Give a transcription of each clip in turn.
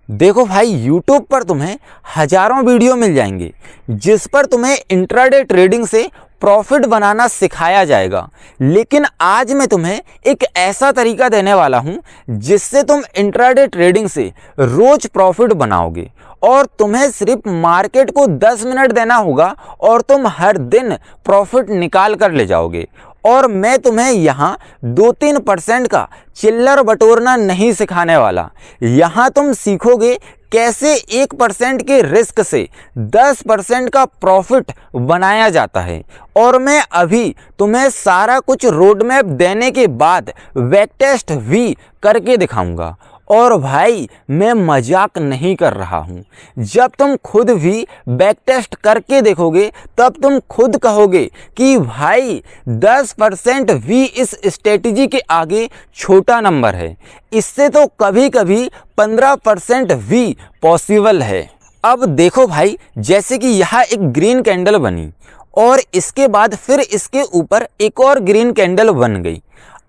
देखो भाई, यूट्यूब पर तुम्हें हजारों वीडियो मिल जाएंगे जिस पर तुम्हें इंट्राडे ट्रेडिंग से प्रॉफिट बनाना सिखाया जाएगा। लेकिन आज मैं तुम्हें एक ऐसा तरीका देने वाला हूं जिससे तुम इंट्राडे ट्रेडिंग से रोज प्रॉफिट बनाओगे और तुम्हें सिर्फ मार्केट को 10 मिनट देना होगा और तुम हर दिन प्रॉफिट निकाल कर ले जाओगे। और मैं तुम्हें यहाँ 2-3% का चिल्लर बटोरना नहीं सिखाने वाला। यहाँ तुम सीखोगे कैसे 1% के रिस्क से 10% का प्रॉफिट बनाया जाता है। और मैं अभी तुम्हें सारा कुछ रोड मैप देने के बाद बैक टेस्ट भी करके दिखाऊंगा। और भाई, मैं मजाक नहीं कर रहा हूँ। जब तुम खुद भी बैक टेस्ट करके देखोगे तब तुम खुद कहोगे कि भाई 10% भी इस स्ट्रेटजी के आगे छोटा नंबर है। इससे तो कभी कभी 15% भी पॉसिबल है। अब देखो भाई, जैसे कि यहाँ एक ग्रीन कैंडल बनी और इसके बाद फिर इसके ऊपर एक और ग्रीन कैंडल बन गई।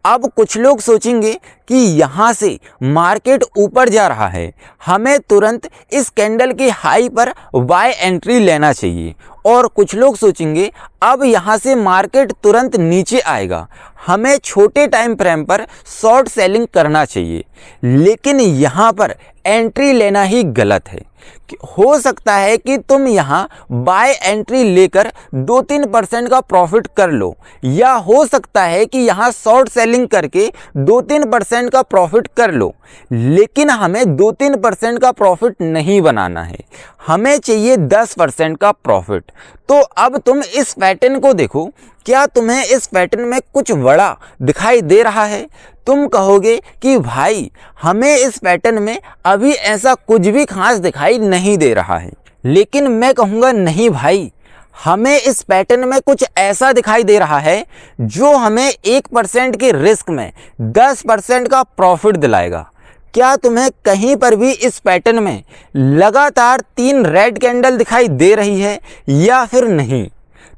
अब कुछ लोग सोचेंगे कि यहाँ से मार्केट ऊपर जा रहा है, हमें तुरंत इस कैंडल के हाई पर बाय एंट्री लेना चाहिए। और कुछ लोग सोचेंगे अब यहाँ से मार्केट तुरंत नीचे आएगा, हमें छोटे टाइम फ्रेम पर शॉर्ट सेलिंग करना चाहिए। लेकिन यहाँ पर एंट्री लेना ही गलत है। हो सकता है कि तुम यहाँ बाय एंट्री लेकर 2-3% का प्रॉफिट कर लो, या हो सकता है कि यहाँ शॉर्ट सेलिंग करके 2-3% का प्रॉफिट कर लो। लेकिन हमें 2-3% का प्रॉफिट नहीं बनाना है, हमें चाहिए 10% का प्रॉफिट। तो अब तुम इस पैटर्न को देखो, क्या तुम्हें इस पैटर्न में कुछ बड़ा दिखाई दे रहा है? तुम कहोगे कि भाई हमें इस पैटर्न में अभी ऐसा कुछ भी खास दिखाई नहीं दे रहा है। लेकिन मैं कहूँगा नहीं भाई, हमें इस पैटर्न में कुछ ऐसा दिखाई दे रहा है जो हमें 1% के रिस्क में 10% का प्रॉफिट दिलाएगा। क्या तुम्हें कहीं पर भी इस पैटर्न में लगातार 3 रेड कैंडल दिखाई दे रही है या फिर नहीं?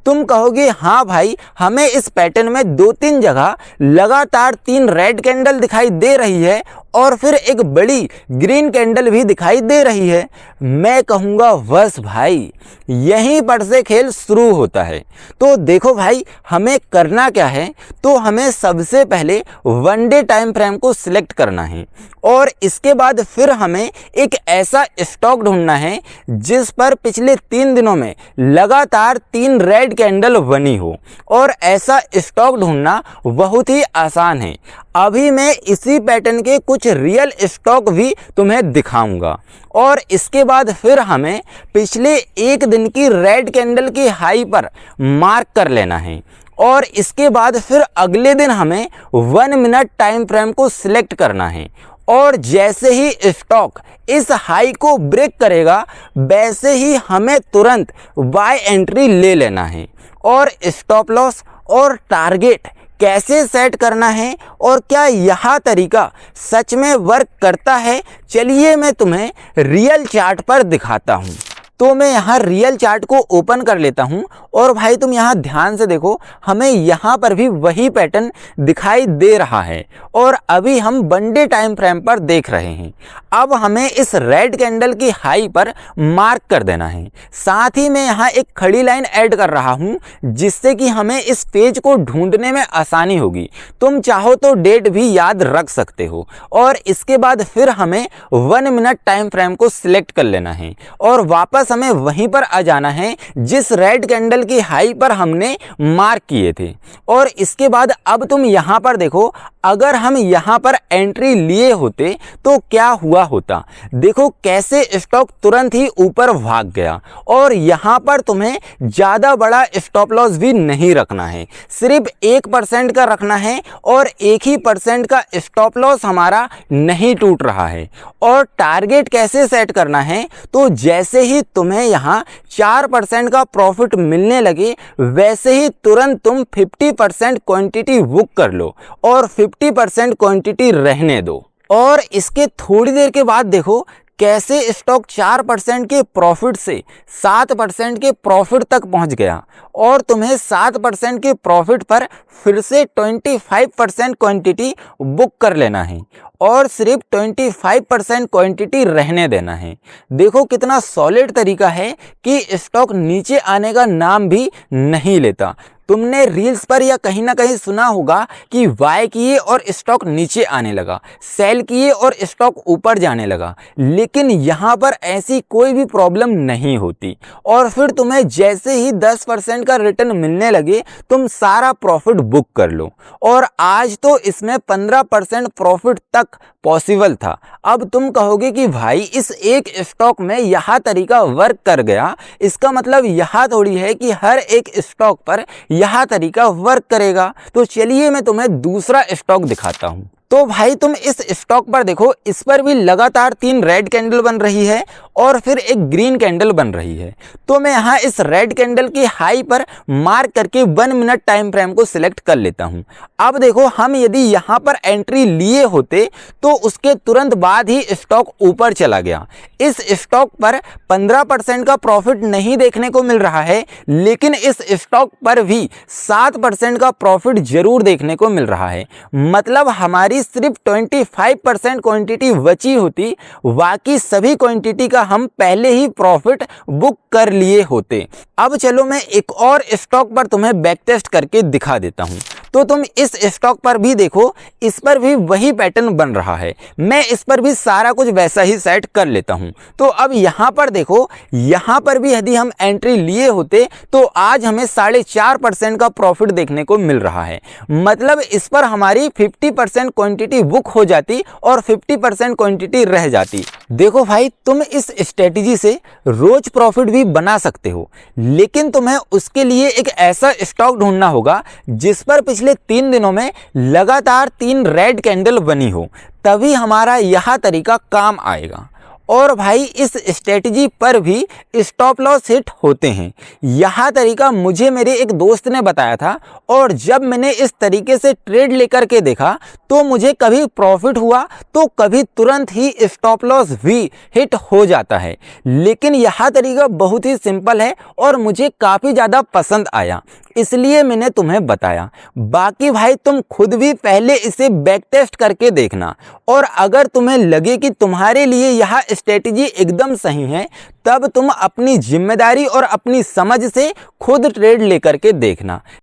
तुम कहोगे हाँ भाई, हमें इस पैटर्न में 2-3 जगह लगातार 3 रेड कैंडल दिखाई दे रही है और फिर एक बड़ी ग्रीन कैंडल भी दिखाई दे रही है। मैं कहूँगा बस भाई, यहीं पर से खेल शुरू होता है। तो देखो भाई, हमें करना क्या है, तो हमें सबसे पहले 1 डे टाइम फ्रेम को सिलेक्ट करना है और इसके बाद फिर हमें एक ऐसा स्टॉक ढूंढना है जिस पर पिछले 3 दिनों में लगातार 3 रेड कैंडल बनी हो। और ऐसा स्टॉक ढूंढना बहुत ही आसान है। अभी मैं इसी पैटर्न के कुछ रियल स्टॉक भी तुम्हें दिखाऊंगा और इसके बाद फिर हमें पिछले 1 दिन की रेड कैंडल की हाई पर मार्क कर लेना है। और इसके बाद फिर अगले दिन हमें 1 मिनट टाइम फ्रेम को सिलेक्ट करना है और जैसे ही स्टॉक इस हाई को ब्रेक करेगा वैसे ही हमें तुरंत बाय एंट्री ले लेना है। और स्टॉप लॉस और टारगेट कैसे सेट करना है और क्या यह तरीका सच में वर्क करता है, चलिए मैं तुम्हें रियल चार्ट पर दिखाता हूँ। तो मैं यहाँ रियल चार्ट को ओपन कर लेता हूँ और भाई तुम यहाँ ध्यान से देखो, हमें यहाँ पर भी वही पैटर्न दिखाई दे रहा है और अभी हम 1 डे टाइम फ्रेम पर देख रहे हैं। अब हमें इस रेड कैंडल की हाई पर मार्क कर देना है। साथ ही मैं यहाँ एक खड़ी लाइन ऐड कर रहा हूँ जिससे कि हमें इस पेज को ढूंढने में आसानी होगी। तुम चाहो तो डेट भी याद रख सकते हो। और इसके बाद फिर हमें 1 मिनट टाइम फ्रेम को सिलेक्ट कर लेना है और वापस हमें वहीं पर आ जाना है जिस रेड कैंडल की हाई पर हमने मार्क किए थे। और इसके बाद अब तुम यहाँ पर देखो, अगर हम यहाँ पर एंट्री लिए होते तो क्या हुआ होता। देखो कैसे स्टॉक तुरंत ही ऊपर भाग गया। और यहाँ पर तुम्हें ज़्यादा बड़ा स्टॉप लॉस भी नहीं रखना है, सिर्फ 1% का रखना है और 1% का स्टॉप लॉस हमारा नहीं टूट रहा है। और टारगेट कैसे सेट करना है, तो जैसे ही तुम्हें यहाँ 4% का प्रॉफिट मिलने लगे वैसे ही तुरंत तुम 50% क्वांटिटी बुक कर लो और 50% क्वांटिटी रहने दो। और इसके थोड़ी देर के बाद देखो कैसे स्टॉक 4% के प्रॉफिट से 7% के प्रॉफिट तक पहुंच गया और तुम्हें 7% के प्रॉफिट पर फिर से 25% क्वांटिटी बुक कर लेना है। और सिर्फ 25% क्वांटिटी रहने देना है। देखो कितना सॉलिड तरीका है कि स्टॉक नीचे आने का नाम भी नहीं लेता। तुमने रील्स पर या कहीं ना कहीं सुना होगा कि बाय किए और स्टॉक नीचे आने लगा, सेल किए और स्टॉक ऊपर जाने लगा, लेकिन यहाँ पर ऐसी कोई भी प्रॉब्लम नहीं होती। और फिर तुम्हें जैसे ही 10% का रिटर्न मिलने लगे तुम सारा प्रॉफिट बुक कर लो। और आज तो इसमें 15% प्रॉफिट तक पॉसिबल था। अब तुम कहोगे कि भाई इस एक स्टॉक में यह तरीका वर्क कर गया, इसका मतलब यह थोड़ी है कि हर एक स्टॉक पर यह तरीका वर्क करेगा। तो चलिए मैं तुम्हें दूसरा स्टॉक दिखाता हूं। तो भाई तुम इस स्टॉक पर देखो, इस पर भी लगातार 3 रेड कैंडल बन रही है और फिर एक ग्रीन कैंडल बन रही है। तो मैं यहाँ इस रेड कैंडल की हाई पर मार्क करके 1 मिनट टाइम फ्रेम को सिलेक्ट कर लेता हूँ। अब देखो हम यदि यहाँ पर एंट्री लिए होते तो उसके तुरंत बाद ही स्टॉक ऊपर चला गया। इस स्टॉक पर 15% का प्रॉफिट नहीं देखने को मिल रहा है, लेकिन इस स्टॉक पर भी 7% का प्रॉफिट जरूर देखने को मिल रहा है। मतलब हमारी सिर्फ 25% क्वांटिटी बची होती, बाकी सभी क्वांटिटी का हम पहले ही प्रॉफिट बुक कर लिए होते। अब चलो मैं एक और स्टॉक पर तुम्हें बैक टेस्ट करके दिखा देता हूं। तो तुम इस स्टॉक पर भी देखो, इस पर भी वही पैटर्न बन रहा है। मैं इस पर भी सारा कुछ वैसा ही सेट कर लेता हूं। तो अब यहां पर देखो, यहां पर भी यदि हम एंट्री लिए होते तो आज हमें 4.5% का प्रॉफिट देखने को मिल रहा है। मतलब इस पर हमारी 50% क्वांटिटी बुक हो जाती और 50% क्वांटिटी रह जाती। देखो भाई, तुम इस स्ट्रेटजी से रोज प्रॉफिट भी बना सकते हो, लेकिन तुम्हें उसके लिए एक ऐसा स्टॉक ढूंढना होगा जिस पर पिछले 3 दिनों में लगातार 3 रेड कैंडल बनी हो, तभी हमारा यह तरीका काम आएगा। और भाई इस स्ट्रेटजी पर भी स्टॉप लॉस हिट होते हैं। यह तरीका मुझे मेरे एक दोस्त ने बताया था और जब मैंने इस तरीके से ट्रेड लेकर के देखा तो मुझे कभी प्रॉफिट हुआ तो कभी तुरंत ही स्टॉप लॉस भी हिट हो जाता है। लेकिन यह तरीका बहुत ही सिंपल है और मुझे काफ़ी ज़्यादा पसंद आया, इसलिए मैंने तुम्हें बताया। बाकी भाई तुम खुद भी पहले इसे बैक टेस्ट करके देखना, और अगर तुम्हें लगे कि तुम्हारे लिए यह स्ट्रेटजी एकदम सही है तब तुम अपनी जिम्मेदारी और अपनी समझ से खुद ट्रेड लेकर के देखना।